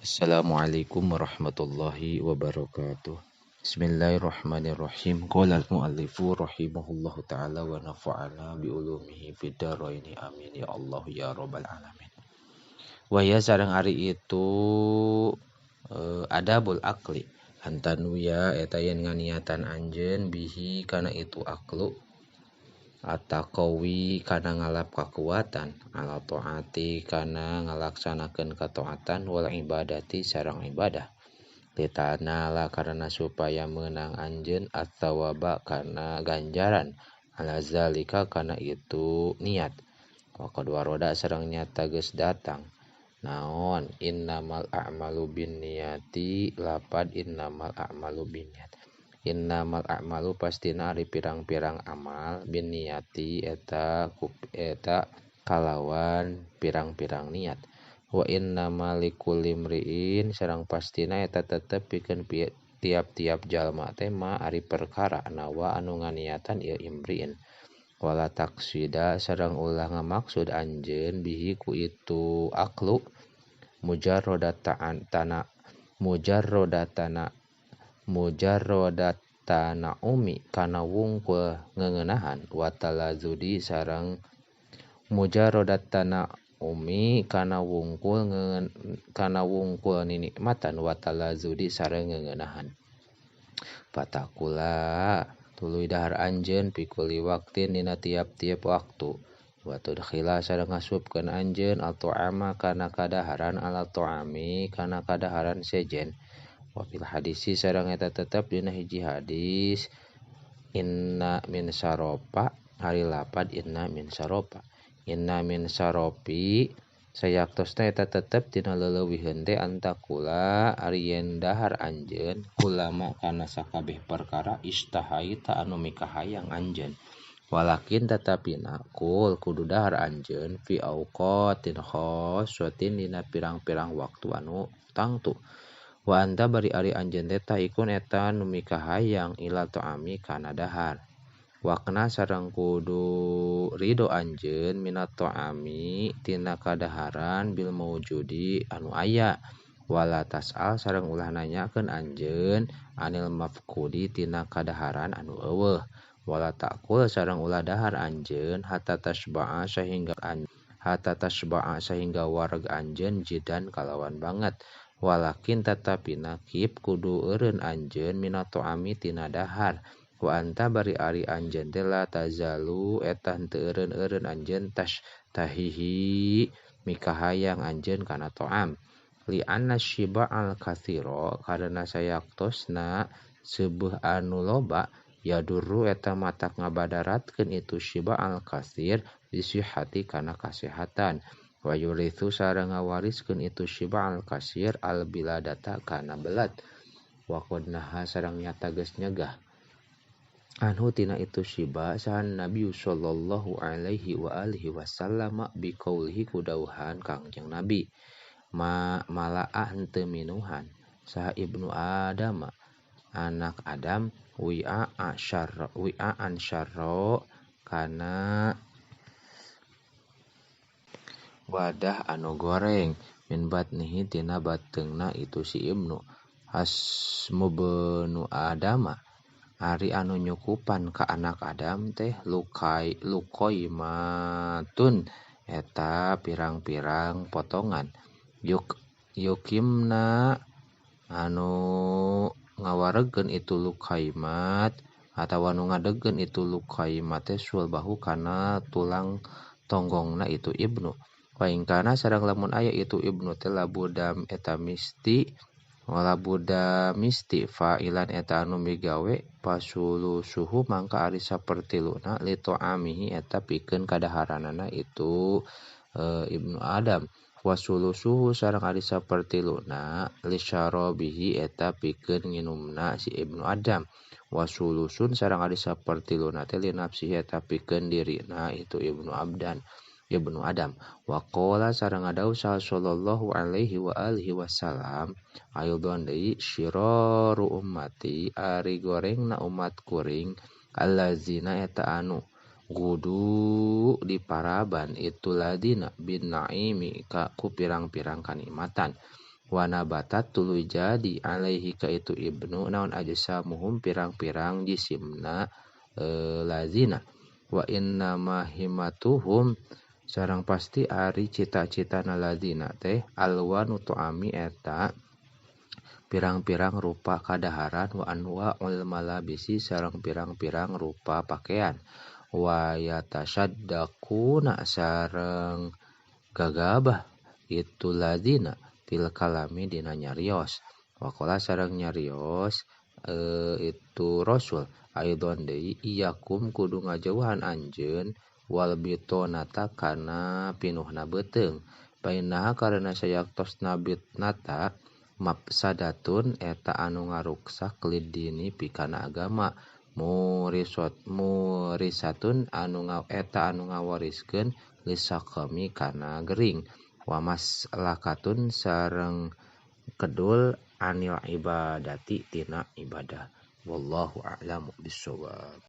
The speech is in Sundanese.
Assalamualaikum warahmatullahi wabarakatuh. Bismillahirrahmanirrahim. Qala al-muallifu rahimahullahu taala wa nafa'ana bi ulumihi fid dharaini amin ya Allah ya rabbal alamin. Wa ya sareng ari itu adabul akli antanuya eta yen nganiatan anjeun bihi kana itu aklu ataqawi kana ngalap kakuatan ala taati kana ngalaksanakeun kataatan wal ibadati sareng ibadah litanala karena supaya menang anjeun at-thawaba kana ganjaran ala zalika kana itu niat waqad waroda sareng nyata geus datang naon innamal a'malu binniyati lapad innamal a'malu binniyat innamal a'malu pastina ari pirang-pirang amal binniyati eta kalawan pirang-pirang niat wa innamal likulli imriin sareng pastina eta tetep pikeun tiap-tiap jalma teh mah ari perkara nawa anu nganiatan ieu imriin wala taksida sareng ulah ngamaksud anjeun bihi ku itu aklu mujarrodatana umi kana wungkul ngeuneunahan wa talazudi sareng mujarrodatana umi kana wungkul ninikmatan wa talazudi sareng ngeuneunahan patakula tuluy dahar anjeun pikuli waktin dina tiap-tiap waktu wa tudkhila sareng ngasupkeun anjeun al-ta'ama kana kadaharan ala ta'ami kana kadaharan sejen wa fil hadisi sareng eta tetep dina hiji hadis inna min saropa ari lapad inna min saropi sayaktosna eta tetep dina leuleuwiheun teh antakula ari yen dahar anjeun ulama kana sakabeh perkara istahaita anu mikahayang anjeun walakin tatapina kul kudu dahar anjeun fi auqatin khossatin dina pirang-pirang waktu anu tangtu wa anta bari ari anjeun teh taikun eta nu mikahayang ila ta'ami kana dahar wakna sareng kudu ridho anjeun minat ta'ami tina kadaharan bil maujudi anu aya wala tas'al sareng ulah nanyakeun anjeun anil mafqudi tina kadaharan anu eueuh wala takul sareng ulah dahar anjeun hatta tasba'a sehingga wareg anjeun jidan kalawan banget walakin tatapina kip kudu eureun anjeun minat ta'ami tina dahar wa anta bari ari anjeun teh la tazalu eta henteu eureun anjeun tahihi mikahayang anjeun kana ta'am li anna syiba'al katsira karena sayaktosna seueuh anu loba yadurru eta matak ngabadaratkeun itu syiba'al katsir bisihhati kana kasehatan wa yurithu sareng ngawariskeun itu syiba'al katsir al biladata kana belad wa qadnaha sareng nyata geus nyegah anhu tina itu syiba sahan Nabi sallallahu alaihi wa alihi wasallam biqaulihi kudauhan Kangjeng Nabi mala'a henteu minuhan saha ibnu Adam anak Adam wi'an syarro kana wadah anu goreng min batnihi tina bateungna itu si ibnu hasmubnu Adama ari anu nyukupan ka anak Adam teh luqaimatun eta pirang-pirang potongan yukimna anu ngawaregkeun itu luqaimat atawa anu ngadegkeun itu luqaimat teh sulbahu kana tulang tonggongna itu ibnu paingkana sareng lamun aya itu ibnu teh labudam eta misti fa'ilan eta anu migawe pasulusuhu mangka ari sapertiluna li ta'amihi eta pikeun kadaharanana itu ibnu Adam wasulusuhu sareng ari sapertiluna li syarabihi eta pikeun nginumna si ibnu Adam wasulusun sareng ari sapertiluna teh li nafsihi eta pikeun dirina itu ibnu Adam wa qala sareng ngadawu sallallahu alaihi wa alihi wasallam ayudon deui syiraru ummati ari gorengna umat kuring allazina eta anu kudu diparaban itu ladina bin naimi ku pirang-pirang kanikmatan wa nabatat tuluy jadi alaihi ka itu ibnu naon ajsamuhum pirang-pirang jisimna lazina wa inna ma himatuhum sareng pasti ari cita-citana lazina teh alwanu tuami eta pirang-pirang rupa kadaharan wa anwaul malabisi sareng pirang-pirang rupa pakaian wa yatasaddaquna sareng gagabah itu lazina fil kalami dina nyarios wakola sareng nyarios itu rasul aidon deui iyakum kudu ngajauhan anjeun wal bitonata kana pinuhna beuteung bainaha karena sayaktos nabitnata mafsadatun eta anu ngaruksak lidini pikana agama murisatun eta anu ngawariskeun lisaqami kana gering wa maslakatun sareng kedul anil ibadati tina ibadah wallahu a'lamu bissawab.